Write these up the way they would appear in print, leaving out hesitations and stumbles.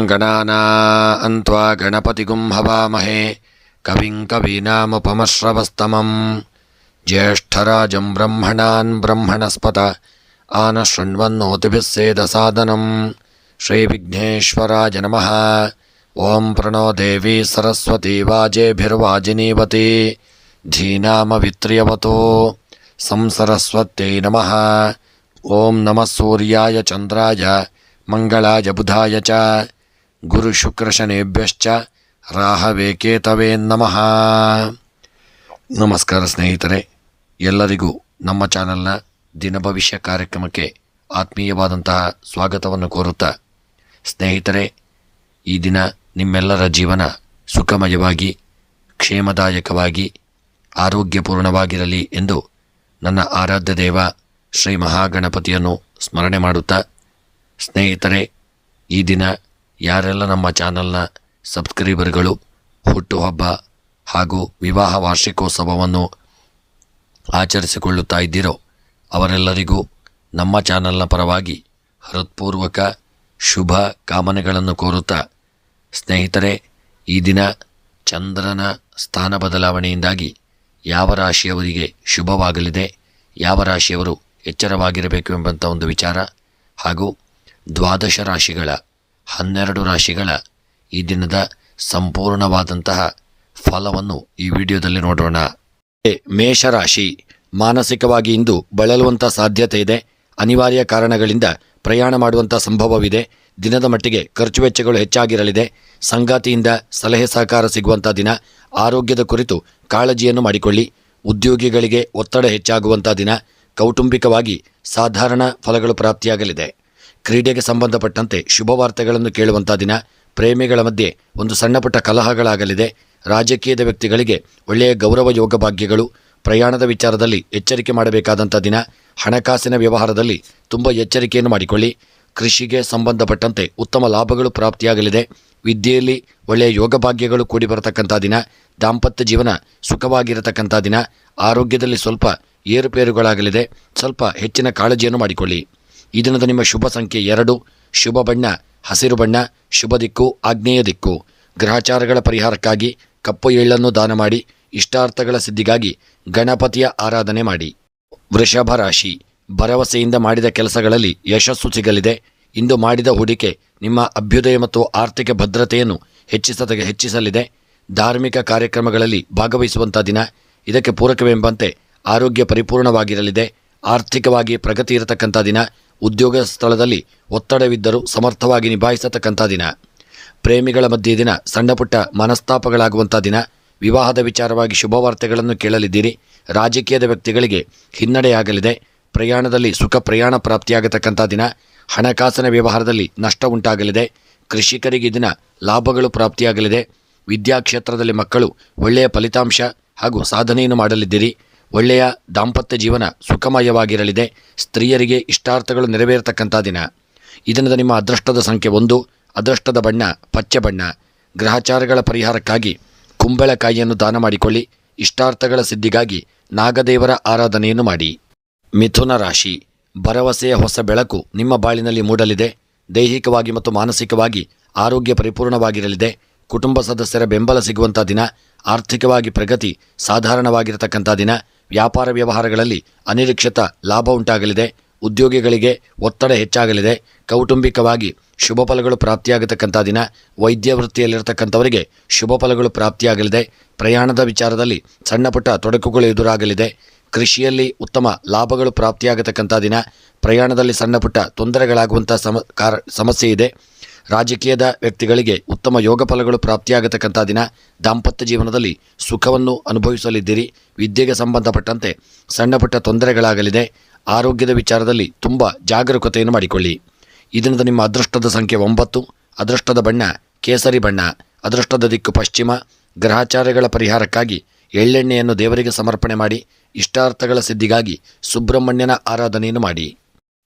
ಗಣಾನಾನ್ತ್ವಾ ಗಣಪತಿಗುಂ ಹವಾಮಹೇ ಕವಿಂ ಕವೀನಾಮುಪಮಶ್ರವಸ್ತಮಂ ಜ್ಯೇಷ್ಠರಾಜಂ ಬ್ರಹ್ಮಣಾನ್ ಬ್ರಹ್ಮಣಸ್ಪತ ಆನಶೃಣ್ವನ್ನೋತಿಭಿಸ್ಸೇದಸಾದನಂ ಶ್ರೀವಿಘ್ನೇಶ್ವರಾಯ ನಮಃ. ಓಂ ಪ್ರಣೋ ದೇವಿ ಸರಸ್ವತಿ ವಾಜೇಭಿರ್ವಾಜಿನೀವತಿ ಧೀನಾಮವಿತ್ರ್ಯವತೋ ಸಂಸರಸ್ವತ್ಯೈ ನಮಃ. ಓಂ ನಮಃ ಸೂರ್ಯಾಯ ಚಂದ್ರಾಯ ಮಂಗಳಾಯ ಬುಧಾಯ ಚ ಗುರುಶುಕ್ರಶನೇಭ್ಯಶ್ಚ ರಾಹವೇ ಕೇತವೇ ನಮಃ. ನಮಸ್ಕಾರ ಸ್ನೇಹಿತರೆ, ಎಲ್ಲರಿಗೂ ನಮ್ಮ ಚಾನಲ್ನ ದಿನ ಭವಿಷ್ಯ ಕಾರ್ಯಕ್ರಮಕ್ಕೆ ಆತ್ಮೀಯವಾದಂತಹ ಸ್ವಾಗತವನ್ನು ಕೋರುತ್ತಾ, ಸ್ನೇಹಿತರೆ, ಈ ದಿನ ನಿಮ್ಮೆಲ್ಲರ ಜೀವನ ಸುಖಮಯವಾಗಿ ಕ್ಷೇಮದಾಯಕವಾಗಿ ಆರೋಗ್ಯಪೂರ್ಣವಾಗಿರಲಿ ಎಂದು ನನ್ನ ಆರಾಧ್ಯ ದೇವ ಶ್ರೀ ಮಹಾಗಣಪತಿಯನ್ನು ಸ್ಮರಣೆ ಮಾಡುತ್ತಾ, ಸ್ನೇಹಿತರೆ, ಈ ದಿನ ಯಾರೆಲ್ಲ ನಮ್ಮ ಚಾನಲ್ನ ಸಬ್ಸ್ಕ್ರೈಬರ್ಗಳು ಹುಟ್ಟುಹಬ್ಬ ಹಾಗೂ ವಿವಾಹ ವಾರ್ಷಿಕೋತ್ಸವವನ್ನು ಆಚರಿಸಿಕೊಳ್ಳುತ್ತಾ ಇದ್ದೀರೋ ಅವರೆಲ್ಲರಿಗೂ ನಮ್ಮ ಚಾನಲ್ನ ಪರವಾಗಿ ಹೃತ್ಪೂರ್ವಕ ಶುಭ ಕಾಮನೆಗಳನ್ನು ಕೋರುತ್ತಾ, ಸ್ನೇಹಿತರೆ, ಈ ದಿನ ಚಂದ್ರನ ಸ್ಥಾನ ಬದಲಾವಣೆಯಿಂದಾಗಿ ಯಾವ ರಾಶಿಯವರಿಗೆ ಶುಭವಾಗಲಿದೆ, ಯಾವ ರಾಶಿಯವರು ಎಚ್ಚರವಾಗಿರಬೇಕು ಎಂಬಂಥ ಒಂದು ವಿಚಾರ ಹಾಗೂ 12 ರಾಶಿಗಳ 12 ರಾಶಿಗಳ ಈ ದಿನದ ಸಂಪೂರ್ಣವಾದಂತಹ ಫಲವನ್ನು ಈ ವಿಡಿಯೋದಲ್ಲಿ ನೋಡೋಣ. ಮೇಷರಾಶಿ, ಮಾನಸಿಕವಾಗಿ ಇಂದು ಬಳಲುವಂಥ ಸಾಧ್ಯತೆ ಇದೆ. ಅನಿವಾರ್ಯ ಕಾರಣಗಳಿಂದ ಪ್ರಯಾಣ ಮಾಡುವಂಥ ಸಂಭವವಿದೆ. ದಿನದ ಮಟ್ಟಿಗೆ ಖರ್ಚು ವೆಚ್ಚಗಳು ಹೆಚ್ಚಾಗಿರಲಿದೆ. ಸಂಗಾತಿಯಿಂದ ಸಲಹೆ ಸಹಕಾರ ಸಿಗುವಂಥ ದಿನ. ಆರೋಗ್ಯದ ಕುರಿತು ಕಾಳಜಿಯನ್ನು ಮಾಡಿಕೊಳ್ಳಿ. ಉದ್ಯೋಗಿಗಳಿಗೆ ಒತ್ತಡ ಹೆಚ್ಚಾಗುವಂಥ ದಿನ. ಕೌಟುಂಬಿಕವಾಗಿ ಸಾಧಾರಣ ಫಲಗಳು ಪ್ರಾಪ್ತಿಯಾಗಲಿದೆ. ಕ್ರೀಡೆಗೆ ಸಂಬಂಧಪಟ್ಟಂತೆ ಶುಭವಾರ್ತೆಗಳನ್ನು ಕೇಳುವಂಥ ದಿನ. ಪ್ರೇಮಿಗಳ ಮಧ್ಯೆ ಒಂದು ಸಣ್ಣಪುಟ್ಟ ಕಲಹಗಳಾಗಲಿದೆ. ರಾಜಕೀಯದ ವ್ಯಕ್ತಿಗಳಿಗೆ ಒಳ್ಳೆಯ ಗೌರವ ಯೋಗ ಭಾಗ್ಯಗಳು. ಪ್ರಯಾಣದ ವಿಚಾರದಲ್ಲಿ ಎಚ್ಚರಿಕೆ ಮಾಡಬೇಕಾದಂಥ ದಿನ. ಹಣಕಾಸಿನ ವ್ಯವಹಾರದಲ್ಲಿ ತುಂಬ ಎಚ್ಚರಿಕೆಯನ್ನು ಮಾಡಿಕೊಳ್ಳಿ. ಕೃಷಿಗೆ ಸಂಬಂಧಪಟ್ಟಂತೆ ಉತ್ತಮ ಲಾಭಗಳು ಪ್ರಾಪ್ತಿಯಾಗಲಿದೆ. ವಿದ್ಯೆಯಲ್ಲಿ ಒಳ್ಳೆಯ ಯೋಗ ಭಾಗ್ಯಗಳು ಕೂಡಿ ಬರತಕ್ಕಂಥ ದಿನ. ದಾಂಪತ್ಯ ಜೀವನ ಸುಖವಾಗಿರತಕ್ಕಂಥ ದಿನ. ಆರೋಗ್ಯದಲ್ಲಿ ಸ್ವಲ್ಪ ಏರುಪೇರುಗಳಾಗಲಿದೆ. ಸ್ವಲ್ಪ ಹೆಚ್ಚಿನ ಕಾಳಜಿಯನ್ನು ಮಾಡಿಕೊಳ್ಳಿ. ಈ ದಿನದ ನಿಮ್ಮ ಶುಭ ಸಂಖ್ಯೆ 2, ಶುಭ ಬಣ್ಣ ಹಸಿರು ಬಣ್ಣ, ಶುಭ ದಿಕ್ಕು ಆಗ್ನೇಯ ದಿಕ್ಕು. ಗ್ರಹಚಾರಗಳ ಪರಿಹಾರಕ್ಕಾಗಿ ಕಪ್ಪು ಎಳ್ಳನ್ನು ದಾನ ಮಾಡಿ. ಇಷ್ಟಾರ್ಥಗಳ ಸಿದ್ಧಿಗಾಗಿ ಗಣಪತಿಯ ಆರಾಧನೆ ಮಾಡಿ. ವೃಷಭ ರಾಶಿ, ಭರವಸೆಯಿಂದ ಮಾಡಿದ ಕೆಲಸಗಳಲ್ಲಿ ಯಶಸ್ಸು ಸಿಗಲಿದೆ. ಇಂದು ಮಾಡಿದ ಹೂಡಿಕೆ ನಿಮ್ಮ ಅಭ್ಯುದಯ ಮತ್ತು ಆರ್ಥಿಕ ಭದ್ರತೆಯನ್ನು ಹೆಚ್ಚಿಸಲಿದೆ. ಧಾರ್ಮಿಕ ಕಾರ್ಯಕ್ರಮಗಳಲ್ಲಿ ಭಾಗವಹಿಸುವಂಥ ದಿನ. ಇದಕ್ಕೆ ಪೂರಕವೆಂಬಂತೆ ಆರೋಗ್ಯ ಪರಿಪೂರ್ಣವಾಗಿರಲಿದೆ. ಆರ್ಥಿಕವಾಗಿ ಪ್ರಗತಿ ಇರತಕ್ಕಂಥ ದಿನ. ಉದ್ಯೋಗ ಸ್ಥಳದಲ್ಲಿ ಒತ್ತಡವಿದ್ದರೂ ಸಮರ್ಥವಾಗಿ ನಿಭಾಯಿಸತಕ್ಕಂಥ ದಿನ. ಪ್ರೇಮಿಗಳ ಮಧ್ಯೆ ದಿನ ಸಣ್ಣಪುಟ್ಟ ಮನಸ್ತಾಪಗಳಾಗುವಂಥ ದಿನ. ವಿವಾಹದ ವಿಚಾರವಾಗಿ ಶುಭವಾರ್ತೆಗಳನ್ನು ಕೇಳಲಿದ್ದೀರಿ. ರಾಜಕೀಯದ ವ್ಯಕ್ತಿಗಳಿಗೆ ಹಿನ್ನಡೆಯಾಗಲಿದೆ. ಪ್ರಯಾಣದಲ್ಲಿ ಸುಖ ಪ್ರಯಾಣ ಪ್ರಾಪ್ತಿಯಾಗತಕ್ಕಂಥ ದಿನ. ಹಣಕಾಸಿನ ವ್ಯವಹಾರದಲ್ಲಿ ನಷ್ಟ ಉಂಟಾಗಲಿದೆ. ಕೃಷಿಕರಿಗೆ ದಿನ ಲಾಭಗಳು ಪ್ರಾಪ್ತಿಯಾಗಲಿದೆ. ವಿದ್ಯಾಕ್ಷೇತ್ರದಲ್ಲಿ ಮಕ್ಕಳು ಒಳ್ಳೆಯ ಫಲಿತಾಂಶ ಹಾಗೂ ಸಾಧನೆಯನ್ನು ಮಾಡಲಿದ್ದೀರಿ. ಒಳ್ಳೆಯ ದಾಂಪತ್ಯ ಜೀವನ ಸುಖಮಯವಾಗಿರಲಿದೆ. ಸ್ತ್ರೀಯರಿಗೆ ಇಷ್ಟಾರ್ಥಗಳು ನೆರವೇರತಕ್ಕಂಥ ದಿನ. ಈ ದಿನದ ನಿಮ್ಮ ಅದೃಷ್ಟದ ಸಂಖ್ಯೆ 1, ಅದೃಷ್ಟದ ಬಣ್ಣ ಪಚ್ಚೆ ಬಣ್ಣ. ಗ್ರಹಚಾರಗಳ ಪರಿಹಾರಕ್ಕಾಗಿ ಕುಂಬಳಕಾಯಿಯನ್ನು ದಾನ ಮಾಡಿಕೊಳ್ಳಿ. ಇಷ್ಟಾರ್ಥಗಳ ಸಿದ್ಧಿಗಾಗಿ ನಾಗದೇವರ ಆರಾಧನೆಯನ್ನು ಮಾಡಿ. ಮಿಥುನ ರಾಶಿ, ಭರವಸೆಯ ಹೊಸ ಬೆಳಕು ನಿಮ್ಮ ಬಾಳಿನಲ್ಲಿ ಮೂಡಲಿದೆ. ದೈಹಿಕವಾಗಿ ಮತ್ತು ಮಾನಸಿಕವಾಗಿ ಆರೋಗ್ಯ ಪರಿಪೂರ್ಣವಾಗಿರಲಿದೆ. ಕುಟುಂಬ ಸದಸ್ಯರ ಬೆಂಬಲ ಸಿಗುವಂಥ ದಿನ. ಆರ್ಥಿಕವಾಗಿ ಪ್ರಗತಿ ಸಾಧಾರಣವಾಗಿರತಕ್ಕಂಥ ದಿನ. ವ್ಯಾಪಾರ ವ್ಯವಹಾರಗಳಲ್ಲಿ ಅನಿರೀಕ್ಷಿತ ಲಾಭ ಉಂಟಾಗಲಿದೆ. ಉದ್ಯೋಗಿಗಳಿಗೆ ಒತ್ತಡ ಹೆಚ್ಚಾಗಲಿದೆ. ಕೌಟುಂಬಿಕವಾಗಿ ಶುಭ ಫಲಗಳು ಪ್ರಾಪ್ತಿಯಾಗತಕ್ಕಂಥ ದಿನ. ವೈದ್ಯ ವೃತ್ತಿಯಲ್ಲಿರತಕ್ಕಂಥವರಿಗೆ ಶುಭ ಫಲಗಳು ಪ್ರಾಪ್ತಿಯಾಗಲಿದೆ. ಪ್ರಯಾಣದ ವಿಚಾರದಲ್ಲಿ ಸಣ್ಣಪುಟ್ಟ ತೊಡಕುಗಳು ಎದುರಾಗಲಿದೆ. ಕೃಷಿಯಲ್ಲಿ ಉತ್ತಮ ಲಾಭಗಳು ಪ್ರಾಪ್ತಿಯಾಗತಕ್ಕಂಥ ದಿನ. ಪ್ರಯಾಣದಲ್ಲಿ ಸಣ್ಣಪುಟ್ಟ ತೊಂದರೆಗಳಾಗುವಂಥ ಸಮಸ್ಯೆ ಇದೆ. ರಾಜಕೀಯದ ವ್ಯಕ್ತಿಗಳಿಗೆ ಉತ್ತಮ ಯೋಗ ಫಲಗಳು ಪ್ರಾಪ್ತಿಯಾಗತಕ್ಕಂಥ ದಿನ. ದಾಂಪತ್ಯ ಜೀವನದಲ್ಲಿ ಸುಖವನ್ನು ಅನುಭವಿಸಲಿದ್ದೀರಿ. ವಿದ್ಯೆಗೆ ಸಂಬಂಧಪಟ್ಟಂತೆ ಸಣ್ಣಪುಟ್ಟ ತೊಂದರೆಗಳಾಗಲಿದೆ. ಆರೋಗ್ಯದ ವಿಚಾರದಲ್ಲಿ ತುಂಬ ಜಾಗರೂಕತೆಯನ್ನು ಮಾಡಿಕೊಳ್ಳಿ. ಈ ದಿನದ ನಿಮ್ಮ ಅದೃಷ್ಟದ ಸಂಖ್ಯೆ 9, ಅದೃಷ್ಟದ ಬಣ್ಣ ಕೇಸರಿ ಬಣ್ಣ, ಅದೃಷ್ಟದ ದಿಕ್ಕು ಪಶ್ಚಿಮ. ಗ್ರಹಚಾರಗಳ ಪರಿಹಾರಕ್ಕಾಗಿ ಎಳ್ಳೆಣ್ಣೆಯನ್ನು ದೇವರಿಗೆ ಸಮರ್ಪಣೆ ಮಾಡಿ. ಇಷ್ಟಾರ್ಥಗಳ ಸಿದ್ಧಿಗಾಗಿ ಸುಬ್ರಹ್ಮಣ್ಯನ ಆರಾಧನೆಯನ್ನು ಮಾಡಿ.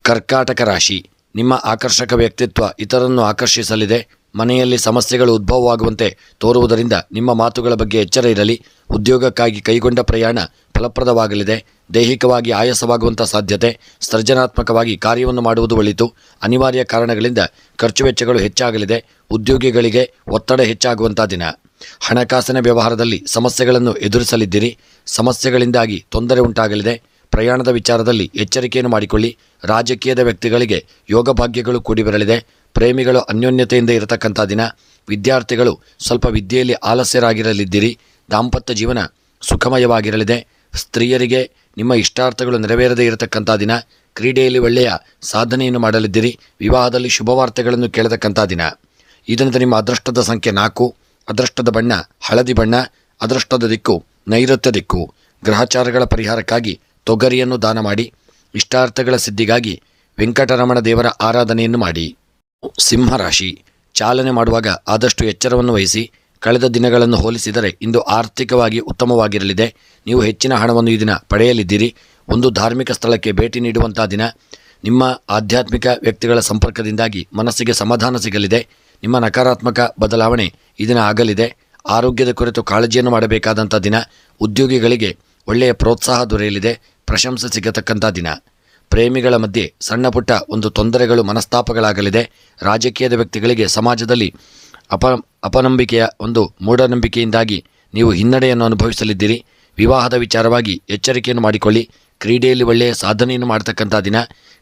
ಕರ್ಕಾಟಕ ರಾಶಿ, ನಿಮ್ಮ ಆಕರ್ಷಕ ವ್ಯಕ್ತಿತ್ವ ಇತರರನ್ನು ಆಕರ್ಷಿಸಲಿದೆ. ಮನೆಯಲ್ಲಿ ಸಮಸ್ಯೆಗಳು ಉದ್ಭವವಾಗುವಂತೆ ತೋರುವುದರಿಂದ ನಿಮ್ಮ ಮಾತುಗಳ ಬಗ್ಗೆ ಎಚ್ಚರ ಇರಲಿ. ಉದ್ಯೋಗಕ್ಕಾಗಿ ಕೈಗೊಂಡ ಪ್ರಯಾಣ ಫಲಪ್ರದವಾಗಲಿದೆ. ದೈಹಿಕವಾಗಿ ಆಯಾಸವಾಗುವಂಥ ಸಾಧ್ಯತೆ. ಸೃಜನಾತ್ಮಕವಾಗಿ ಕಾರ್ಯವನ್ನು ಮಾಡುವುದು ಒಳಿತು. ಅನಿವಾರ್ಯ ಕಾರಣಗಳಿಂದ ಖರ್ಚು ವೆಚ್ಚಗಳು ಹೆಚ್ಚಾಗಲಿದೆ. ಉದ್ಯೋಗಿಗಳಿಗೆ ಒತ್ತಡ ಹೆಚ್ಚಾಗುವಂಥ ದಿನ. ಹಣಕಾಸಿನ ವ್ಯವಹಾರದಲ್ಲಿ ಸಮಸ್ಯೆಗಳನ್ನು ಎದುರಿಸಲಿದ್ದೀರಿ. ಸಮಸ್ಯೆಗಳಿಂದಾಗಿ ತೊಂದರೆ ಉಂಟಾಗಲಿದೆ. ಪ್ರಯಾಣದ ವಿಚಾರದಲ್ಲಿ ಎಚ್ಚರಿಕೆಯನ್ನು ಮಾಡಿಕೊಳ್ಳಿ. ರಾಜಕೀಯದ ವ್ಯಕ್ತಿಗಳಿಗೆ ಯೋಗ ಭಾಗ್ಯಗಳು ಕೂಡಿಬರಲಿದೆ. ಪ್ರೇಮಿಗಳು ಅನ್ಯೋನ್ಯತೆಯಿಂದ ಇರತಕ್ಕಂಥ ದಿನ. ವಿದ್ಯಾರ್ಥಿಗಳು ಸ್ವಲ್ಪ ವಿದ್ಯೆಯಲ್ಲಿ ಆಲಸ್ಯರಾಗಿರಲಿದ್ದೀರಿ. ದಾಂಪತ್ಯ ಜೀವನ ಸುಖಮಯವಾಗಿರಲಿದೆ. ಸ್ತ್ರೀಯರಿಗೆ ನಿಮ್ಮ ಇಷ್ಟಾರ್ಥಗಳು ನೆರವೇರದೇ ಇರತಕ್ಕಂಥ ದಿನ. ಕ್ರೀಡೆಯಲ್ಲಿ ಒಳ್ಳೆಯ ಸಾಧನೆಯನ್ನು ಮಾಡಲಿದ್ದೀರಿ. ವಿವಾಹದಲ್ಲಿ ಶುಭವಾರ್ತೆಗಳನ್ನು ಕೇಳತಕ್ಕಂಥ ದಿನ. ಈ ದಿನದ ನಿಮ್ಮ ಅದೃಷ್ಟದ ಸಂಖ್ಯೆ 4. ಅದೃಷ್ಟದ ಬಣ್ಣ ಹಳದಿ ಬಣ್ಣ. ಅದೃಷ್ಟದ ದಿಕ್ಕು ನೈಋತ್ಯ ದಿಕ್ಕು. ಗ್ರಹಚಾರಗಳ ಪರಿಹಾರಕ್ಕಾಗಿ ತೊಗರಿಯನ್ನು ದಾನ ಮಾಡಿ. ಇಷ್ಟಾರ್ಥಗಳ ಸಿದ್ಧಿಗಾಗಿ ವೆಂಕಟರಮಣ ದೇವರ ಆರಾಧನೆಯನ್ನು ಮಾಡಿ. ಸಿಂಹರಾಶಿ. ಚಾಲನೆ ಮಾಡುವಾಗ ಆದಷ್ಟು ಎಚ್ಚರವನ್ನು ವಹಿಸಿ. ಕಳೆದ ದಿನಗಳನ್ನು ಹೋಲಿಸಿದರೆ ಇಂದು ಆರ್ಥಿಕವಾಗಿ ಉತ್ತಮವಾಗಿರಲಿದೆ. ನೀವು ಹೆಚ್ಚಿನ ಹಣವನ್ನು ಈ ದಿನ ಪಡೆಯಲಿದ್ದೀರಿ. ಒಂದು ಧಾರ್ಮಿಕ ಸ್ಥಳಕ್ಕೆ ಭೇಟಿ ನೀಡುವಂಥ ದಿನ. ನಿಮ್ಮ ಆಧ್ಯಾತ್ಮಿಕ ವ್ಯಕ್ತಿಗಳ ಸಂಪರ್ಕದಿಂದಾಗಿ ಮನಸ್ಸಿಗೆ ಸಮಾಧಾನ ಸಿಗಲಿದೆ. ನಿಮ್ಮ ನಕಾರಾತ್ಮಕ ಬದಲಾವಣೆ ಈ ದಿನ ಆಗಲಿದೆ. ಆರೋಗ್ಯದ ಕುರಿತು ಕಾಳಜಿಯನ್ನು ಮಾಡಬೇಕಾದಂಥ ದಿನ. ಉದ್ಯೋಗಿಗಳಿಗೆ ಒಳ್ಳೆಯ ಪ್ರೋತ್ಸಾಹ ದೊರೆಯಲಿದೆ. ಪ್ರಶಂಸೆ ಸಿಗತಕ್ಕಂಥ ದಿನ. ಪ್ರೇಮಿಗಳ ಮಧ್ಯೆ ಸಣ್ಣ ಪುಟ್ಟ ಒಂದು ತೊಂದರೆಗಳು ಮನಸ್ತಾಪಗಳಾಗಲಿದೆ. ರಾಜಕೀಯದ ವ್ಯಕ್ತಿಗಳಿಗೆ ಸಮಾಜದಲ್ಲಿ ಅಪನಂಬಿಕೆಯ ಒಂದು ಮೂಢನಂಬಿಕೆಯಿಂದಾಗಿ ನೀವು ಹಿನ್ನಡೆಯನ್ನು ಅನುಭವಿಸಲಿದ್ದೀರಿ. ವಿವಾಹದ ವಿಚಾರವಾಗಿ ಎಚ್ಚರಿಕೆಯನ್ನು ಮಾಡಿಕೊಳ್ಳಿ. ಕ್ರೀಡೆಯಲ್ಲಿ ಒಳ್ಳೆಯ ಸಾಧನೆಯನ್ನು ಮಾಡತಕ್ಕಂಥ ದಿನ.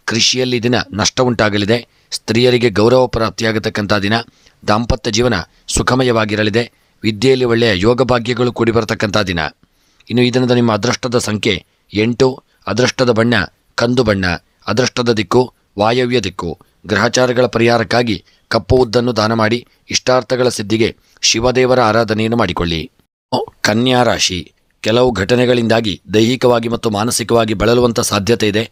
ಕೃಷಿಯಲ್ಲಿ ದಿನ ನಷ್ಟ ಉಂಟಾಗಲಿದೆ. ಸ್ತ್ರೀಯರಿಗೆ ಗೌರವ ಪ್ರಾಪ್ತಿಯಾಗತಕ್ಕಂಥ ದಿನ. ದಾಂಪತ್ಯ ಜೀವನ ಸುಖಮಯವಾಗಿರಲಿದೆ. ವಿದ್ಯೆಯಲ್ಲಿ ಒಳ್ಳೆಯ ಯೋಗ ಭಾಗ್ಯಗಳು ಕೂಡಿ ಬರತಕ್ಕಂಥ ದಿನ. ಇನ್ನು ಈ ದಿನದ ನಿಮ್ಮ ಅದೃಷ್ಟದ ಸಂಖ್ಯೆ 8. ಅದೃಷ್ಟದ ಬಣ್ಣ ಕಂದು ಬಣ್ಣ. ಅದೃಷ್ಟದ ದಿಕ್ಕು ವಾಯವ್ಯ ದಿಕ್ಕು. ಗ್ರಹಚಾರಗಳ ಪರಿಹಾರಕ್ಕಾಗಿ ಕಪ್ಪು ಉದ್ದನ್ನು ದಾನ ಮಾಡಿ. ಇಷ್ಟಾರ್ಥಗಳ ಸಿದ್ಧಿಗೆ ಶಿವದೇವರ ಆರಾಧನೆಯನ್ನು ಮಾಡಿಕೊಳ್ಳಿ. ಕನ್ಯಾ ರಾಶಿ. ಕೆಲವು ಘಟನೆಗಳಿಂದಾಗಿ ದೈಹಿಕವಾಗಿ ಮತ್ತು ಮಾನಸಿಕವಾಗಿ ಬಳಲುವಂಥ ಸಾಧ್ಯತೆ ಇದೆ.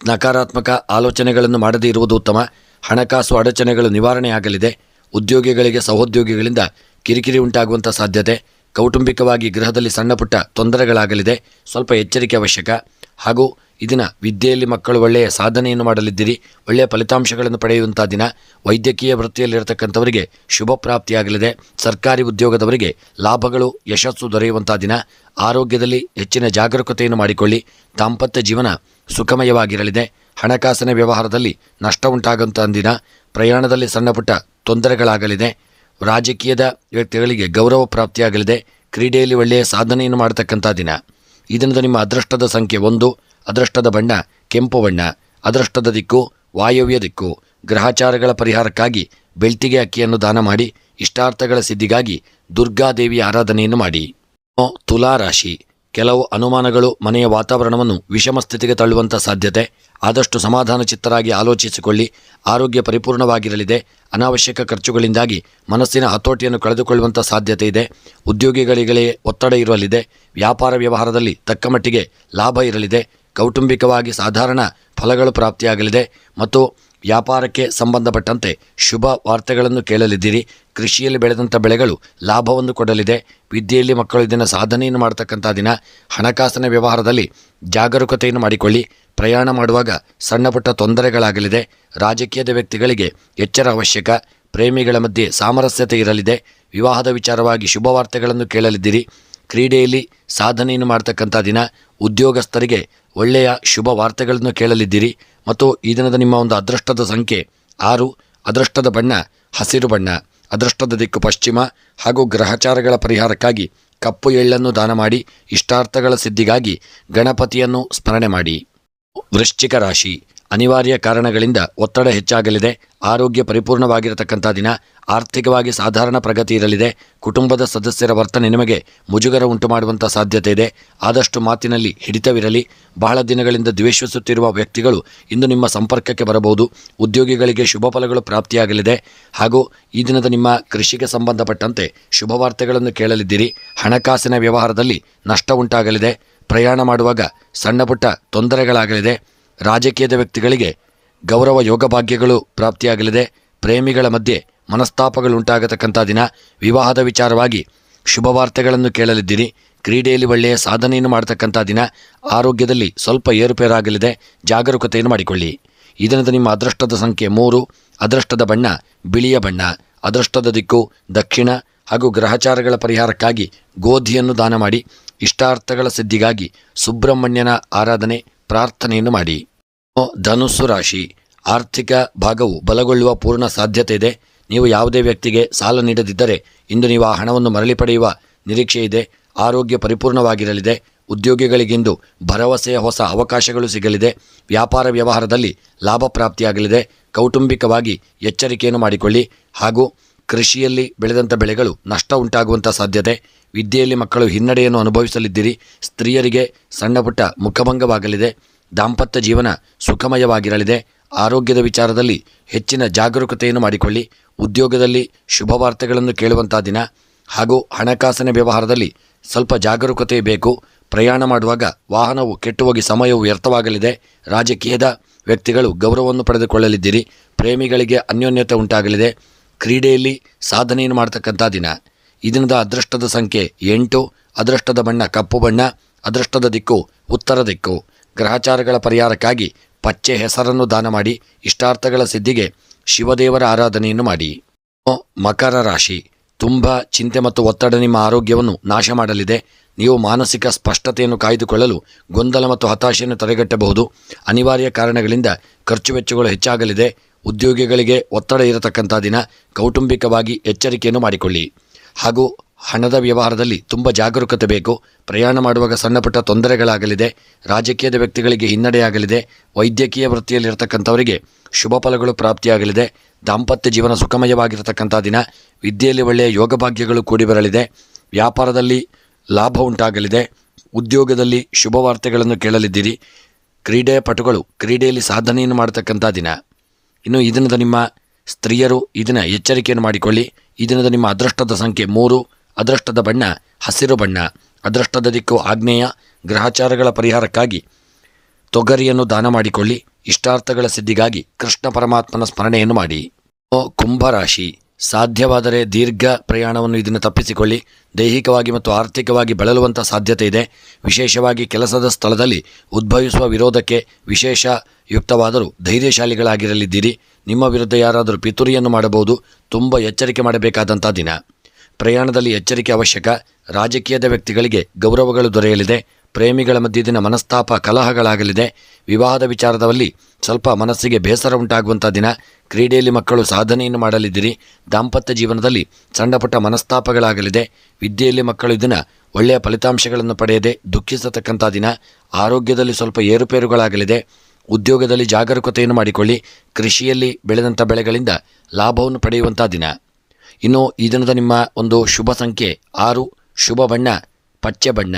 ನಕಾರಾತ್ಮಕ ಆಲೋಚನೆಗಳನ್ನು ಮಾಡದೇ ಇರುವುದು ಉತ್ತಮ. ಹಣಕಾಸು ಅಡಚಣೆಗಳು ನಿವಾರಣೆಯಾಗಲಿದೆ. ಉದ್ಯೋಗಿಗಳಿಗೆ ಸಹೋದ್ಯೋಗಿಗಳಿಂದ ಕಿರಿಕಿರಿ ಉಂಟಾಗುವಂಥ ಸಾಧ್ಯತೆ. ಕೌಟುಂಬಿಕವಾಗಿ ಗೃಹದಲ್ಲಿ ಸಣ್ಣ ಪುಟ್ಟ ತೊಂದರೆಗಳಾಗಲಿದೆ. ಸ್ವಲ್ಪ ಎಚ್ಚರಿಕೆ ಅವಶ್ಯಕ. ಹಾಗೂ ಈ ದಿನ ವಿದ್ಯೆಯಲ್ಲಿ ಮಕ್ಕಳು ಒಳ್ಳೆಯ ಸಾಧನೆಯನ್ನು ಮಾಡಲಿದ್ದೀರಿ. ಒಳ್ಳೆಯ ಫಲಿತಾಂಶಗಳನ್ನು ಪಡೆಯುವಂಥ ದಿನ. ವೈದ್ಯಕೀಯ ವೃತ್ತಿಯಲ್ಲಿರತಕ್ಕಂಥವರಿಗೆ ಶುಭ ಪ್ರಾಪ್ತಿಯಾಗಲಿದೆ. ಸರ್ಕಾರಿ ಉದ್ಯೋಗದವರಿಗೆ ಲಾಭಗಳು ಯಶಸ್ಸು ದೊರೆಯುವಂಥ ದಿನ. ಆರೋಗ್ಯದಲ್ಲಿ ಹೆಚ್ಚಿನ ಜಾಗರೂಕತೆಯನ್ನು ಮಾಡಿಕೊಳ್ಳಿ. ದಾಂಪತ್ಯ ಜೀವನ ಸುಖಮಯವಾಗಿರಲಿದೆ. ಹಣಕಾಸಿನ ವ್ಯವಹಾರದಲ್ಲಿ ನಷ್ಟ ಉಂಟಾಗುವಂಥ ದಿನ. ಪ್ರಯಾಣದಲ್ಲಿ ಸಣ್ಣ ಪುಟ್ಟ ತೊಂದರೆಗಳಾಗಲಿದೆ. ರಾಜಕೀಯದ ವ್ಯಕ್ತಿಗಳಿಗೆ ಗೌರವ ಪ್ರಾಪ್ತಿಯಾಗಲಿದೆ. ಕ್ರೀಡೆಯಲ್ಲಿ ಒಳ್ಳೆಯ ಸಾಧನೆಯನ್ನು ಮಾಡತಕ್ಕಂಥ ದಿನ. ಈ ದಿನದ ನಿಮ್ಮ ಅದೃಷ್ಟದ ಸಂಖ್ಯೆ 1. ಅದೃಷ್ಟದ ಬಣ್ಣ ಕೆಂಪು ಬಣ್ಣ. ಅದೃಷ್ಟದ ದಿಕ್ಕು ವಾಯವ್ಯ ದಿಕ್ಕು. ಗ್ರಹಚಾರಗಳ ಪರಿಹಾರಕ್ಕಾಗಿ ಬೆಳ್ತಿಗೆ ಅಕ್ಕಿಯನ್ನು ದಾನ ಮಾಡಿ. ಇಷ್ಟಾರ್ಥಗಳ ಸಿದ್ಧಿಗಾಗಿ ದುರ್ಗಾದೇವಿಯ ಆರಾಧನೆಯನ್ನು ಮಾಡಿ. ತುಲಾ ರಾಶಿ. ಕೆಲವು ಅನುಮಾನಗಳು ಮನೆಯ ವಾತಾವರಣವನ್ನು ವಿಷಮ ಸ್ಥಿತಿಗೆ ತಳ್ಳುವಂಥ ಸಾಧ್ಯತೆ. ಆದಷ್ಟು ಸಮಾಧಾನ ಚಿತ್ತರಾಗಿ ಆಲೋಚಿಸಿಕೊಳ್ಳಿ. ಆರೋಗ್ಯ ಪರಿಪೂರ್ಣವಾಗಿರಲಿದೆ. ಅನಾವಶ್ಯಕ ಖರ್ಚುಗಳಿಂದಾಗಿ ಮನಸ್ಸಿನ ಹತೋಟಿಯನ್ನು ಕಳೆದುಕೊಳ್ಳುವಂಥ ಸಾಧ್ಯತೆ ಇದೆ. ಉದ್ಯೋಗಿಗಳಿಗೆ ಒತ್ತಡ ಇರಲಿದೆ. ವ್ಯಾಪಾರ ವ್ಯವಹಾರದಲ್ಲಿ ತಕ್ಕ ಮಟ್ಟಿಗೆ ಲಾಭ ಇರಲಿದೆ. ಕೌಟುಂಬಿಕವಾಗಿ ಸಾಧಾರಣ ಫಲಗಳು ಪ್ರಾಪ್ತಿಯಾಗಲಿದೆ ಮತ್ತು ವ್ಯಾಪಾರಕ್ಕೆ ಸಂಬಂಧಪಟ್ಟಂತೆ ಶುಭ ವಾರ್ತೆಗಳನ್ನು ಕೇಳಲಿದ್ದೀರಿ. ಕೃಷಿಯಲ್ಲಿ ಬೆಳೆದಂಥ ಬೆಳೆಗಳು ಲಾಭವನ್ನು ಕೊಡಲಿದೆ. ವಿದ್ಯೆಯಲ್ಲಿ ಮಕ್ಕಳು ಇದನ್ನು ಸಾಧನೆಯನ್ನು ಮಾಡತಕ್ಕಂಥ ದಿನ. ಹಣಕಾಸಿನ ವ್ಯವಹಾರದಲ್ಲಿ ಜಾಗರೂಕತೆಯನ್ನು ಮಾಡಿಕೊಳ್ಳಿ. ಪ್ರಯಾಣ ಮಾಡುವಾಗ ಸಣ್ಣ ಪುಟ್ಟ ತೊಂದರೆಗಳಾಗಲಿದೆ. ರಾಜಕೀಯದ ವ್ಯಕ್ತಿಗಳಿಗೆ ಎಚ್ಚರ ಅವಶ್ಯಕ. ಪ್ರೇಮಿಗಳ ಮಧ್ಯೆ ಸಾಮರಸ್ಯತೆ ಇರಲಿದೆ. ವಿವಾಹದ ವಿಚಾರವಾಗಿ ಶುಭವಾರ್ತೆಗಳನ್ನು ಕೇಳಲಿದ್ದೀರಿ. ಕ್ರೀಡೆಯಲ್ಲಿ ಸಾಧನೆಯನ್ನು ಮಾಡತಕ್ಕಂಥ ದಿನ. ಉದ್ಯೋಗಸ್ಥರಿಗೆ ಒಳ್ಳೆಯ ಶುಭ ವಾರ್ತೆಗಳನ್ನು ಕೇಳಲಿದ್ದೀರಿ. ಮತ್ತು ಈ ದಿನದ ನಿಮ್ಮ ಒಂದು ಅದೃಷ್ಟದ ಸಂಖ್ಯೆ 6. ಅದೃಷ್ಟದ ಬಣ್ಣ ಹಸಿರು ಬಣ್ಣ. ಅದೃಷ್ಟದ ದಿಕ್ಕು ಪಶ್ಚಿಮ. ಹಾಗೂ ಗ್ರಹಚಾರಗಳ ಪರಿಹಾರಕ್ಕಾಗಿ ಕಪ್ಪು ಎಳ್ಳನ್ನು ದಾನ ಮಾಡಿ. ಇಷ್ಟಾರ್ಥಗಳ ಸಿದ್ಧಿಗಾಗಿ ಗಣಪತಿಯನ್ನು ಸ್ಮರಣೆ ಮಾಡಿ. ವೃಶ್ಚಿಕ ರಾಶಿ. ಅನಿವಾರ್ಯ ಕಾರಣಗಳಿಂದ ಒತ್ತಡ ಹೆಚ್ಚಾಗಲಿದೆ. ಆರೋಗ್ಯ ಪರಿಪೂರ್ಣವಾಗಿರತಕ್ಕಂಥ ದಿನ. ಆರ್ಥಿಕವಾಗಿ ಸಾಧಾರಣ ಪ್ರಗತಿ ಇರಲಿದೆ. ಕುಟುಂಬದ ಸದಸ್ಯರ ವರ್ತನೆ ನಿಮಗೆ ಮುಜುಗರ ಉಂಟು ಮಾಡುವಂಥ ಸಾಧ್ಯತೆ ಇದೆ. ಆದಷ್ಟು ಮಾತಿನಲ್ಲಿ ಹಿಡಿತವಿರಲಿ. ಬಹಳ ದಿನಗಳಿಂದ ದ್ವೇಷಿಸುತ್ತಿರುವ ವ್ಯಕ್ತಿಗಳು ಇಂದು ನಿಮ್ಮ ಸಂಪರ್ಕಕ್ಕೆ ಬರಬಹುದು. ಉದ್ಯೋಗಿಗಳಿಗೆ ಶುಭ ಫಲಗಳು ಪ್ರಾಪ್ತಿಯಾಗಲಿದೆ. ಹಾಗೂ ಈ ದಿನದ ನಿಮ್ಮ ಕೃಷಿಗೆ ಸಂಬಂಧಪಟ್ಟಂತೆ ಶುಭವಾರ್ತೆಗಳನ್ನು ಕೇಳಲಿದ್ದೀರಿ. ಹಣಕಾಸಿನ ವ್ಯವಹಾರದಲ್ಲಿ ನಷ್ಟ ಉಂಟಾಗಲಿದೆ. ಪ್ರಯಾಣ ಮಾಡುವಾಗ ಸಣ್ಣ ಪುಟ್ಟ ತೊಂದರೆಗಳಾಗಲಿದೆ. ರಾಜಕೀಯದ ವ್ಯಕ್ತಿಗಳಿಗೆ ಗೌರವ ಯೋಗ ಭಾಗ್ಯಗಳು ಪ್ರಾಪ್ತಿಯಾಗಲಿದೆ. ಪ್ರೇಮಿಗಳ ಮಧ್ಯೆ ಮನಸ್ತಾಪಗಳುಂಟಾಗತಕ್ಕಂಥ ದಿನ. ವಿವಾಹದ ವಿಚಾರವಾಗಿ ಶುಭವಾರ್ತೆಗಳನ್ನು ಕೇಳಲಿದ್ದೀರಿ. ಕ್ರೀಡೆಯಲ್ಲಿ ಒಳ್ಳೆಯ ಸಾಧನೆಯನ್ನು ಮಾಡತಕ್ಕಂಥ ದಿನ. ಆರೋಗ್ಯದಲ್ಲಿ ಸ್ವಲ್ಪ ಏರುಪೇರಾಗಲಿದೆ. ಜಾಗರೂಕತೆಯನ್ನು ಮಾಡಿಕೊಳ್ಳಿ. ಈ ದಿನದ ನಿಮ್ಮ ಅದೃಷ್ಟದ ಸಂಖ್ಯೆ 3. ಅದೃಷ್ಟದ ಬಣ್ಣ ಬಿಳಿಯ ಬಣ್ಣ. ಅದೃಷ್ಟದ ದಿಕ್ಕು ದಕ್ಷಿಣ. ಹಾಗೂ ಗ್ರಹಚಾರಗಳ ಪರಿಹಾರಕ್ಕಾಗಿ ಗೋಧಿಯನ್ನು ದಾನ ಮಾಡಿ. ಇಷ್ಟಾರ್ಥಗಳ ಸಿದ್ಧಿಗಾಗಿ ಸುಬ್ರಹ್ಮಣ್ಯನ ಆರಾಧನೆ ಪ್ರಾರ್ಥನೆಯನ್ನು ಮಾಡಿ. ಧನುಸ್ಸು ರಾಶಿ, ಆರ್ಥಿಕ ಭಾಗವು ಬಲಗೊಳ್ಳುವ ಪೂರ್ಣ ಸಾಧ್ಯತೆ ಇದೆ. ನೀವು ಯಾವುದೇ ವ್ಯಕ್ತಿಗೆ ಸಾಲ ನೀಡದಿದ್ದರೆ ಇಂದು ನೀವು ಆ ಹಣವನ್ನು ಮರಳಿ ಪಡೆಯುವ ನಿರೀಕ್ಷೆ ಇದೆ. ಆರೋಗ್ಯ ಪರಿಪೂರ್ಣವಾಗಿರಲಿದೆ. ಉದ್ಯೋಗಿಗಳಿಗಿಂದು ಭರವಸೆಯ ಹೊಸ ಅವಕಾಶಗಳು ಸಿಗಲಿದೆ. ವ್ಯಾಪಾರ ವ್ಯವಹಾರದಲ್ಲಿ ಲಾಭ ಪ್ರಾಪ್ತಿಯಾಗಲಿದೆ. ಕೌಟುಂಬಿಕವಾಗಿ ಎಚ್ಚರಿಕೆಯನ್ನು ಮಾಡಿಕೊಳ್ಳಿ. ಹಾಗೂ ಕೃಷಿಯಲ್ಲಿ ಬೆಳೆದಂಥ ಬೆಳೆಗಳು ನಷ್ಟ ಉಂಟಾಗುವಂಥ ಸಾಧ್ಯತೆ. ವಿದ್ಯೆಯಲ್ಲಿ ಮಕ್ಕಳು ಹಿನ್ನಡೆಯನ್ನು ಅನುಭವಿಸಲಿದ್ದೀರಿ. ಸ್ತ್ರೀಯರಿಗೆ ಸಣ್ಣ ಪುಟ್ಟ ಮುಖಭಂಗವಾಗಲಿದೆ. ದಾಂಪತ್ಯ ಜೀವನ ಸುಖಮಯವಾಗಿರಲಿದೆ. ಆರೋಗ್ಯದ ವಿಚಾರದಲ್ಲಿ ಹೆಚ್ಚಿನ ಜಾಗರೂಕತೆಯನ್ನು ಮಾಡಿಕೊಳ್ಳಿ. ಉದ್ಯೋಗದಲ್ಲಿ ಶುಭ ವಾರ್ತೆಗಳನ್ನು ಕೇಳುವಂಥ ದಿನ. ಹಾಗೂ ಹಣಕಾಸಿನ ವ್ಯವಹಾರದಲ್ಲಿ ಸ್ವಲ್ಪ ಜಾಗರೂಕತೆ ಬೇಕು. ಪ್ರಯಾಣ ಮಾಡುವಾಗ ವಾಹನವು ಕೆಟ್ಟುಹೋಗಿ ಸಮಯವು ವ್ಯರ್ಥವಾಗಲಿದೆ. ರಾಜಕೀಯದ ವ್ಯಕ್ತಿಗಳು ಗೌರವವನ್ನು ಪಡೆದುಕೊಳ್ಳಲಿದ್ದೀರಿ. ಪ್ರೇಮಿಗಳಿಗೆ ಅನ್ಯೋನ್ಯತೆ ಉಂಟಾಗಲಿದೆ. ಕ್ರೀಡೆಯಲ್ಲಿ ಸಾಧನೆಯನ್ನು ಮಾಡ್ತಕ್ಕಂಥ ದಿನ. ಈ ದಿನದ ಅದೃಷ್ಟದ ಸಂಖ್ಯೆ 8. ಅದೃಷ್ಟದ ಬಣ್ಣ ಕಪ್ಪು ಬಣ್ಣ. ಅದೃಷ್ಟದ ದಿಕ್ಕು ಉತ್ತರ ದಿಕ್ಕು. ಗ್ರಹಚಾರಗಳ ಪರಿಹಾರಕ್ಕಾಗಿ ಪಚ್ಚೆ ಹೆಸರನ್ನು ದಾನ ಮಾಡಿ. ಇಷ್ಟಾರ್ಥಗಳ ಸಿದ್ಧಿಗೆ ಶಿವದೇವರ ಆರಾಧನೆಯನ್ನು ಮಾಡಿ. ಮಕರ ರಾಶಿ, ತುಂಬ ಚಿಂತೆ ಮತ್ತು ಒತ್ತಡ ನಿಮ್ಮ ಆರೋಗ್ಯವನ್ನು ನಾಶ ಮಾಡಲಿದೆ. ನೀವು ಮಾನಸಿಕ ಸ್ಪಷ್ಟತೆಯನ್ನು ಕಾಯ್ದುಕೊಳ್ಳಲು ಗೊಂದಲ ಮತ್ತು ಹತಾಶೆಯನ್ನು ತಡೆಗಟ್ಟಬಹುದು. ಅನಿವಾರ್ಯ ಕಾರಣಗಳಿಂದ ಖರ್ಚು ವೆಚ್ಚಗಳು ಹೆಚ್ಚಾಗಲಿದೆ. ಉದ್ಯೋಗಿಗಳಿಗೆ ಒತ್ತಡ ಇರತಕ್ಕಂಥ ದಿನ. ಕೌಟುಂಬಿಕವಾಗಿ ಎಚ್ಚರಿಕೆಯನ್ನು ಮಾಡಿಕೊಳ್ಳಿ. ಹಾಗೂ ಹಣದ ವ್ಯವಹಾರದಲ್ಲಿ ತುಂಬ ಜಾಗರೂಕತೆ ಬೇಕು. ಪ್ರಯಾಣ ಮಾಡುವಾಗ ಸಣ್ಣ ಪುಟ್ಟ ತೊಂದರೆಗಳಾಗಲಿದೆ. ರಾಜಕೀಯದ ವ್ಯಕ್ತಿಗಳಿಗೆ ಹಿನ್ನಡೆಯಾಗಲಿದೆ. ವೈದ್ಯಕೀಯ ವೃತ್ತಿಯಲ್ಲಿರತಕ್ಕಂಥವರಿಗೆ ಶುಭ ಫಲಗಳು ಪ್ರಾಪ್ತಿಯಾಗಲಿದೆ. ದಾಂಪತ್ಯ ಜೀವನ ಸುಖಮಯವಾಗಿರತಕ್ಕಂಥ ದಿನ. ವಿದ್ಯೆಯಲ್ಲಿ ಒಳ್ಳೆಯ ಯೋಗಭಾಗ್ಯಗಳು ಕೂಡಿ ಬರಲಿದೆ. ವ್ಯಾಪಾರದಲ್ಲಿ ಲಾಭ ಉಂಟಾಗಲಿದೆ. ಉದ್ಯೋಗದಲ್ಲಿ ಶುಭ ವಾರ್ತೆಗಳನ್ನು ಕೇಳಲಿದ್ದೀರಿ. ಕ್ರೀಡಾಪಟುಗಳು ಕ್ರೀಡೆಯಲ್ಲಿ ಸಾಧನೆಯನ್ನು ಮಾಡತಕ್ಕಂಥ ದಿನ. ಇನ್ನು ಈ ದಿನದ ನಿಮ್ಮ ಸ್ತ್ರೀಯರು ಈ ದಿನ ಎಚ್ಚರಿಕೆಯನ್ನು ಮಾಡಿಕೊಳ್ಳಿ. ಈ ದಿನದ ನಿಮ್ಮ ಅದೃಷ್ಟದ ಸಂಖ್ಯೆ 3. ಅದೃಷ್ಟದ ಬಣ್ಣ ಹಸಿರು ಬಣ್ಣ. ಅದೃಷ್ಟದ ದಿಕ್ಕು ಆಗ್ನೇಯ. ಗ್ರಹಚಾರಗಳ ಪರಿಹಾರಕ್ಕಾಗಿ ತೊಗರಿಯನ್ನು ದಾನ ಮಾಡಿಕೊಳ್ಳಿ. ಇಷ್ಟಾರ್ಥಗಳ ಸಿದ್ಧಿಗಾಗಿ ಕೃಷ್ಣ ಪರಮಾತ್ಮನ ಸ್ಮರಣೆಯನ್ನು ಮಾಡಿ. ಕುಂಭರಾಶಿ, ಸಾಧ್ಯವಾದರೆ ದೀರ್ಘ ಪ್ರಯಾಣವನ್ನು ಇದನ್ನು ತಪ್ಪಿಸಿಕೊಳ್ಳಿ. ದೈಹಿಕವಾಗಿ ಮತ್ತು ಆರ್ಥಿಕವಾಗಿ ಬಳಲುವಂಥ ಸಾಧ್ಯತೆ ಇದೆ. ವಿಶೇಷವಾಗಿ ಕೆಲಸದ ಸ್ಥಳದಲ್ಲಿ ಉದ್ಭವಿಸುವ ವಿರೋಧಕ್ಕೆ ವಿಶೇಷ ಯುಕ್ತವಾದರೂ ಧೈರ್ಯಶಾಲಿಗಳಾಗಿರಲಿದ್ದೀರಿ. ನಿಮ್ಮ ವಿರುದ್ಧ ಯಾರಾದರೂ ಪಿತೂರಿಯನ್ನು ಮಾಡಬಹುದು. ತುಂಬ ಎಚ್ಚರಿಕೆ ಮಾಡಬೇಕಾದಂಥ ದಿನ. ಪ್ರಯಾಣದಲ್ಲಿ ಎಚ್ಚರಿಕೆ ಅವಶ್ಯಕ. ರಾಜಕೀಯದ ವ್ಯಕ್ತಿಗಳಿಗೆ ಗೌರವಗಳು ದೊರೆಯಲಿದೆ. ಪ್ರೇಮಿಗಳ ಮಧ್ಯದಿನ ಮನಸ್ತಾಪ ಕಲಹಗಳಾಗಲಿದೆ. ವಿವಾಹದ ವಿಚಾರದಲ್ಲಿ ಸ್ವಲ್ಪ ಮನಸ್ಸಿಗೆ ಬೇಸರ ಉಂಟಾಗುವಂಥ ದಿನ. ಕ್ರೀಡೆಯಲ್ಲಿ ಮಕ್ಕಳು ಸಾಧನೆಯನ್ನು ಮಾಡಲಿದ್ದೀರಿ. ದಾಂಪತ್ಯ ಜೀವನದಲ್ಲಿ ಸಣ್ಣ ಪುಟ್ಟ ಮನಸ್ತಾಪಗಳಾಗಲಿದೆ. ವಿದ್ಯೆಯಲ್ಲಿ ಮಕ್ಕಳು ಇದನ್ನು ಒಳ್ಳೆಯ ಫಲಿತಾಂಶಗಳನ್ನು ಪಡೆಯದೆ ದುಃಖಿಸತಕ್ಕಂಥ ದಿನ. ಆರೋಗ್ಯದಲ್ಲಿ ಸ್ವಲ್ಪ ಏರುಪೇರುಗಳಾಗಲಿದೆ. ಉದ್ಯೋಗದಲ್ಲಿ ಜಾಗರೂಕತೆಯನ್ನು ಮಾಡಿಕೊಳ್ಳಿ. ಕೃಷಿಯಲ್ಲಿ ಬೆಳೆದಂಥ ಬೆಳೆಗಳಿಂದ ಲಾಭವನ್ನು ಪಡೆಯುವಂಥ ದಿನ. ಇನ್ನು ಈ ದಿನದ ನಿಮ್ಮ ಒಂದು ಶುಭ ಸಂಖ್ಯೆ 6. ಶುಭ ಬಣ್ಣ ಪಚ್ಚೆ ಬಣ್ಣ.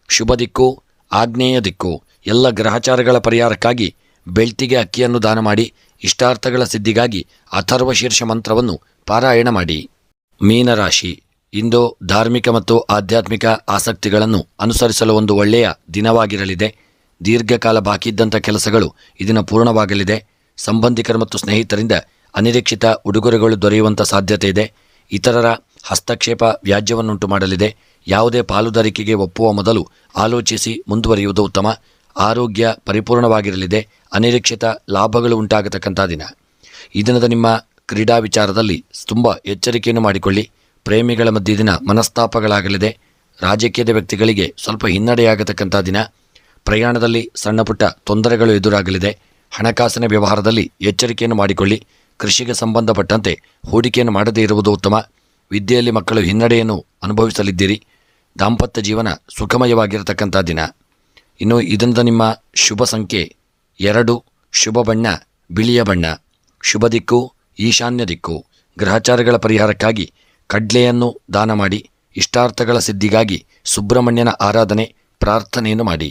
ಶುಭ ದಿಕ್ಕು ಆಗ್ನೇಯ ದಿಕ್ಕು. ಎಲ್ಲ ಗ್ರಹಚಾರಗಳ ಪರಿಹಾರಕ್ಕಾಗಿ ಬೆಳ್ತಿಗೆ ಅಕ್ಕಿಯನ್ನು ದಾನ ಮಾಡಿ. ಇಷ್ಟಾರ್ಥಗಳ ಸಿದ್ಧಿಗಾಗಿ ಅಥರ್ವ ಶೀರ್ಷ ಮಂತ್ರವನ್ನು ಪಾರಾಯಣ ಮಾಡಿ. ಮೀನರಾಶಿ, ಇಂದು ಧಾರ್ಮಿಕ ಮತ್ತು ಆಧ್ಯಾತ್ಮಿಕ ಆಸಕ್ತಿಗಳನ್ನು ಅನುಸರಿಸಲು ಒಂದು ಒಳ್ಳೆಯ ದಿನವಾಗಿರಲಿದೆ. ದೀರ್ಘಕಾಲ ಬಾಕಿ ಇದ್ದಂಥ ಕೆಲಸಗಳು ಇದನ್ನು ಪೂರ್ಣವಾಗಲಿದೆ. ಸಂಬಂಧಿಕರು ಮತ್ತು ಸ್ನೇಹಿತರಿಂದ ಅನಿರೀಕ್ಷಿತ ಉಡುಗೊರೆಗಳು ದೊರೆಯುವಂಥ ಸಾಧ್ಯತೆ ಇದೆ. ಇತರರ ಹಸ್ತಕ್ಷೇಪ ವ್ಯಾಜ್ಯವನ್ನುಂಟು ಮಾಡಲಿದೆ. ಯಾವುದೇ ಪಾಲುದಾರಿಕೆಗೆ ಒಪ್ಪುವ ಮೊದಲು ಆಲೋಚಿಸಿ ಮುಂದುವರಿಯುವುದು ಉತ್ತಮ. ಆರೋಗ್ಯ ಪರಿಪೂರ್ಣವಾಗಿರಲಿದೆ. ಅನಿರೀಕ್ಷಿತ ಲಾಭಗಳು ಉಂಟಾಗತಕ್ಕಂಥ ದಿನ. ಈ ದಿನದ ನಿಮ್ಮ ಕ್ರೀಡಾ ವಿಚಾರದಲ್ಲಿ ತುಂಬ ಎಚ್ಚರಿಕೆಯನ್ನು ಮಾಡಿಕೊಳ್ಳಿ. ಪ್ರೇಮಿಗಳ ಮಧ್ಯದಿನ ಮನಸ್ತಾಪಗಳಾಗಲಿದೆ. ರಾಜಕೀಯದ ವ್ಯಕ್ತಿಗಳಿಗೆ ಸ್ವಲ್ಪ ಹಿನ್ನಡೆಯಾಗತಕ್ಕಂಥ ದಿನ. ಪ್ರಯಾಣದಲ್ಲಿ ಸಣ್ಣ ಪುಟ್ಟ ತೊಂದರೆಗಳು ಎದುರಾಗಲಿದೆ. ಹಣಕಾಸಿನ ವ್ಯವಹಾರದಲ್ಲಿ ಎಚ್ಚರಿಕೆಯನ್ನು ಮಾಡಿಕೊಳ್ಳಿ. ಕೃಷಿಗೆ ಸಂಬಂಧಪಟ್ಟಂತೆ ಹೂಡಿಕೆಯನ್ನು ಮಾಡದೇ ಇರುವುದು ಉತ್ತಮ. ವಿದ್ಯೆಯಲ್ಲಿ ಮಕ್ಕಳು ಹಿನ್ನಡೆಯನ್ನು ಅನುಭವಿಸಲಿದ್ದೀರಿ. ದಾಂಪತ್ಯ ಜೀವನ ಸುಖಮಯವಾಗಿರತಕ್ಕಂಥ ದಿನ. ಇನ್ನು ಇದರಿಂದ ನಿಮ್ಮ ಶುಭ ಸಂಖ್ಯೆ 2. ಶುಭ ಬಣ್ಣ ಬಿಳಿಯ ಬಣ್ಣ. ಶುಭ ದಿಕ್ಕು ಈಶಾನ್ಯ ದಿಕ್ಕು. ಗ್ರಹಚಾರಗಳ ಪರಿಹಾರಕ್ಕಾಗಿ ಕಡ್ಲೆಯನ್ನು ದಾನ ಮಾಡಿ. ಇಷ್ಟಾರ್ಥಗಳ ಸಿದ್ಧಿಗಾಗಿ ಸುಬ್ರಹ್ಮಣ್ಯನ ಆರಾಧನೆ ಪ್ರಾರ್ಥನೆಯನ್ನು ಮಾಡಿ.